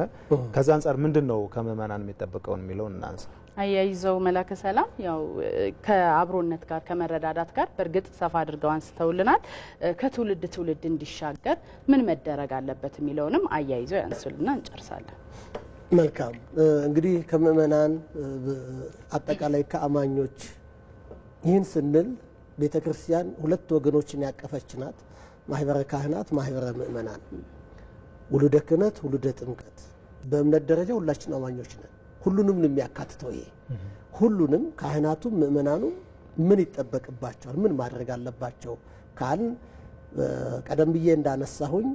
ከዛ አንጻር ምንድነው ከምእመናን የሚጠበቀውን የሚለውን እናንሳ። አያይዘው መላከ ሰላም ያው ከአብሮነት ጋር ከመረዳዳት ጋር በእርግጥ ሰፋ አድርገው አንስተውልናል። ከትውልድ ትውልድ እንዲሻገር ምን መደረግ አለበት የሚለውንም አያይዘው ያነሱልና እንጨርሳለን። መልካም። እንግዲህ ከምእመናን አጠቃላይ ከአማኞች ይህን ስንል ቤተክርስቲያን ሁለት ወገኖችን ያቀፈች ናት። ማህበረ ካህናት፣ ማህበረ ምእመናን፣ ውሉደ ክህነት፣ ውሉደ ጥምቀት። በእምነት ደረጃ ሁላችን አማኞች ነን። ሁሉንም የሚያካትተው ይሄ ሁሉንም ካህናቱም ምእመናኑም ምን ይጠበቅባቸዋል፣ ምን ማድረግ አለባቸው ካል ቀደም ብዬ እንዳነሳሁኝ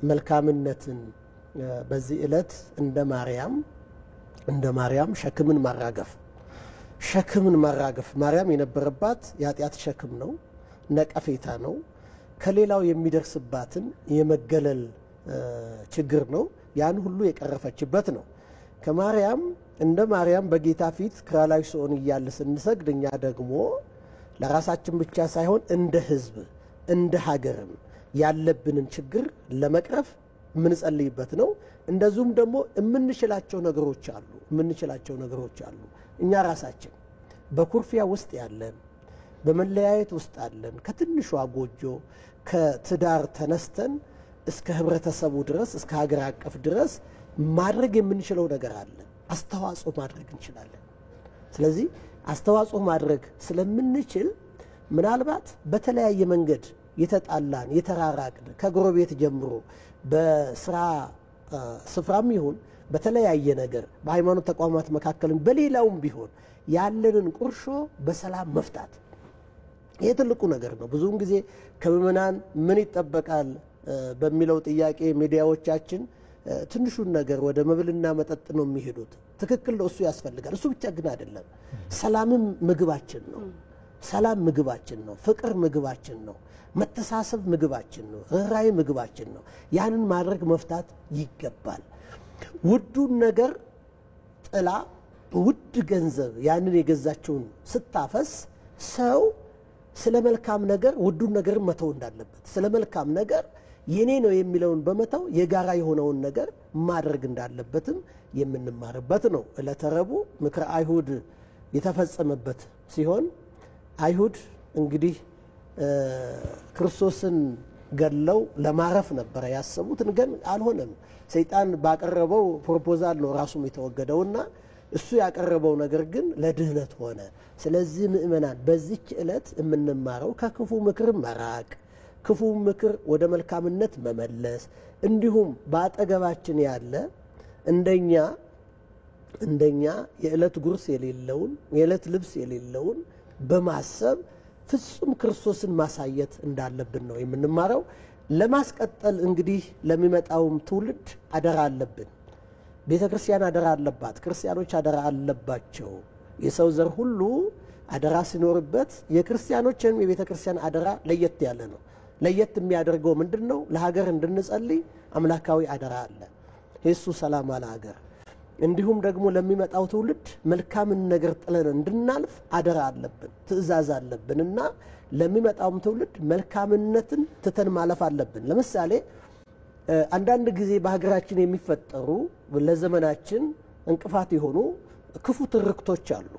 መልካምነትን በዚህ ዕለት እንደ ማርያም ሸክምን ማራገፍ ማርያም የነበረባት የኃጢአት ሸክም ነው፣ ነቀፌታ ነው፣ ከሌላው የሚደርስባትን የመገለል ችግር ነው። ያን ሁሉ የቀረፈችበት ነው። ከማርያም እንደ ማርያም በጌታ ፊት ክራላዊ ሶን እያለ ስንሰግድ እኛ ደግሞ ለራሳችን ብቻ ሳይሆን እንደ ሕዝብ እንደ ሀገርም ያለብንን ችግር ለመቅረፍ የምንጸልይበት ነው። እንደዚሁም ደግሞ የምንችላቸው ነገሮች አሉ። እኛ ራሳችን በኩርፊያ ውስጥ ያለን፣ በመለያየት ውስጥ ያለን፣ ከትንሿ ጎጆ ከትዳር ተነስተን እስከ ህብረተሰቡ ድረስ እስከ ሀገር አቀፍ ድረስ ማድረግ የምንችለው ነገር አለ። አስተዋጽኦ ማድረግ እንችላለን። ስለዚህ አስተዋጽኦ ማድረግ ስለምንችል ምናልባት በተለያየ መንገድ የተጣላን የተራራቅን ከጎረቤት ጀምሮ በስራ ስፍራም ይሁን በተለያየ ነገር በሃይማኖት ተቋማት መካከልም በሌላውም ቢሆን ያለንን ቁርሾ በሰላም መፍታት ይሄ ትልቁ ነገር ነው። ብዙውን ጊዜ ከምዕመናን ምን ይጠበቃል በሚለው ጥያቄ ሚዲያዎቻችን ትንሹን ነገር ወደ መብልና መጠጥ ነው የሚሄዱት። ትክክል ነው፣ እሱ ያስፈልጋል። እሱ ብቻ ግን አይደለም። ሰላምም ምግባችን ነው። ሰላም ምግባችን ነው። ፍቅር ምግባችን ነው። መተሳሰብ ምግባችን ነው። ርህራሄ ምግባችን ነው። ያንን ማድረግ መፍታት ይገባል። ውዱን ነገር ጥላ ውድ ገንዘብ ያንን የገዛችውን ስታፈስ ሰው ስለ መልካም ነገር ውዱን ነገር መተው እንዳለበት፣ ስለ መልካም ነገር የኔ ነው የሚለውን በመተው የጋራ የሆነውን ነገር ማድረግ እንዳለበትም የምንማርበት ነው። ዕለተ ረቡዕ ምክረ አይሁድ የተፈጸመበት ሲሆን አይሁድ እንግዲህ ክርስቶስን ገለው ለማረፍ ነበር ያሰቡት፣ ግን አልሆነም። ሰይጣን ባቀረበው ፕሮፖዛል ነው ራሱም የተወገደውና እሱ ያቀረበው ነገር ግን ለድህነት ሆነ። ስለዚህ ምእመናን በዚች ዕለት የምንማረው ከክፉ ምክር መራቅ፣ ክፉ ምክር ወደ መልካምነት መመለስ፣ እንዲሁም በአጠገባችን ያለ እንደኛ የዕለት ጉርስ የሌለውን የዕለት ልብስ የሌለውን በማሰብ ፍጹም ክርስቶስን ማሳየት እንዳለብን ነው የምንማረው። ለማስቀጠል እንግዲህ ለሚመጣውም ትውልድ አደራ አለብን። ቤተክርስቲያን አደራ አለባት። ክርስቲያኖች አደራ አለባቸው። የሰው ዘር ሁሉ አደራ ሲኖርበት የክርስቲያኖችም የቤተክርስቲያን አደራ ለየት ያለ ነው። ለየት የሚያደርገው ምንድነው? ለሀገር እንድንጸልይ አምላካዊ አደራ አለ። ኢየሱ ሰላም አለ ሀገር። እንዲሁም ደግሞ ለሚመጣው ትውልድ መልካምን ነገር ጥለን እንድናልፍ አደራ አለብን፣ ትእዛዝ አለብንና ለሚመጣውም ትውልድ መልካምነትን ትተን ማለፍ አለብን። ለምሳሌ አንዳንድ ጊዜ በሀገራችን የሚፈጠሩ ለዘመናችን እንቅፋት የሆኑ ክፉ ትርክቶች አሉ።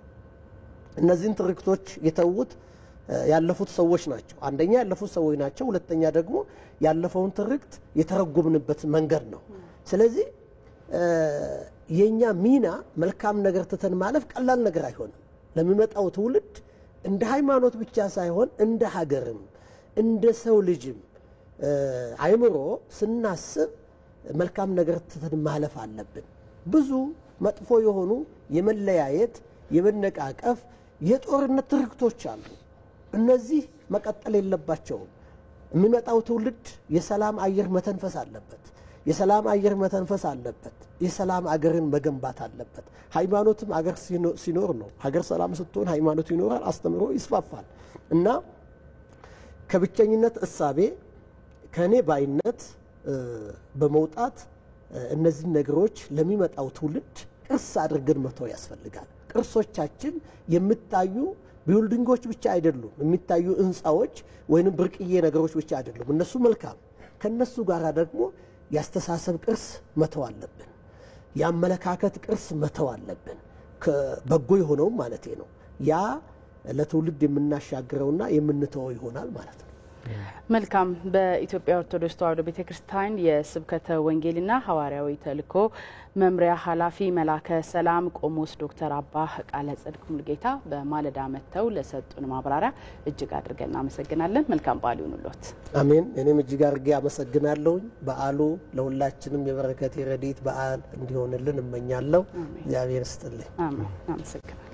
እነዚህን ትርክቶች የተዉት ያለፉት ሰዎች ናቸው። አንደኛ ያለፉት ሰዎች ናቸው፣ ሁለተኛ ደግሞ ያለፈውን ትርክት የተረጎምንበት መንገድ ነው። ስለዚህ የኛ ሚና መልካም ነገር ትተን ማለፍ ቀላል ነገር አይሆንም። ለሚመጣው ትውልድ እንደ ሃይማኖት ብቻ ሳይሆን እንደ ሀገርም እንደ ሰው ልጅም አይምሮ ስናስብ መልካም ነገር ትተን ማለፍ አለብን። ብዙ መጥፎ የሆኑ የመለያየት፣ የመነቃቀፍ፣ የጦርነት ትርክቶች አሉ። እነዚህ መቀጠል የለባቸውም። የሚመጣው ትውልድ የሰላም አየር መተንፈስ አለበት። የሰላም አየር መተንፈስ አለበት። የሰላም አገርን መገንባት አለበት። ሃይማኖትም አገር ሲኖር ነው። ሀገር ሰላም ስትሆን ሃይማኖት ይኖራል፣ አስተምሮ ይስፋፋል እና ከብቸኝነት እሳቤ ከኔ ባይነት በመውጣት እነዚህ ነገሮች ለሚመጣው ትውልድ ቅርስ አድርገን መተው ያስፈልጋል። ቅርሶቻችን የሚታዩ ቢልዲንጎች ብቻ አይደሉም፣ የሚታዩ ህንጻዎች ወይንም ብርቅዬ ነገሮች ብቻ አይደሉም። እነሱ መልካም፣ ከነሱ ጋር ደግሞ ያስተሳሰብ ቅርስ መተው አለብን። ያመለካከት ቅርስ መተው አለብን። በጎ የሆነው ማለት ነው። ያ ለትውልድ የምናሻግረውና የምንተወው ይሆናል ማለት ነው። መልካም። በኢትዮጵያ ኦርቶዶክስ ተዋሕዶ ቤተክርስቲያን የስብከተ ወንጌልና ሐዋርያዊ ተልእኮ መምሪያ ኃላፊ መላከ ሰላም ቆሞስ ዶክተር አባ ቃለ ጽድቅ ሙሉጌታ በማለዳ መጥተው ለሰጡን ማብራሪያ እጅግ አድርገን እናመሰግናለን። መልካም በዓል ይሁንልዎት። አሜን። እኔም እጅግ አድርጌ አመሰግናለሁ። በዓሉ ለሁላችንም የበረከት የረድኤት በዓል እንዲሆንልን እመኛለሁ። እግዚአብሔር ይስጥልኝ። አሜን። አመሰግናለሁ።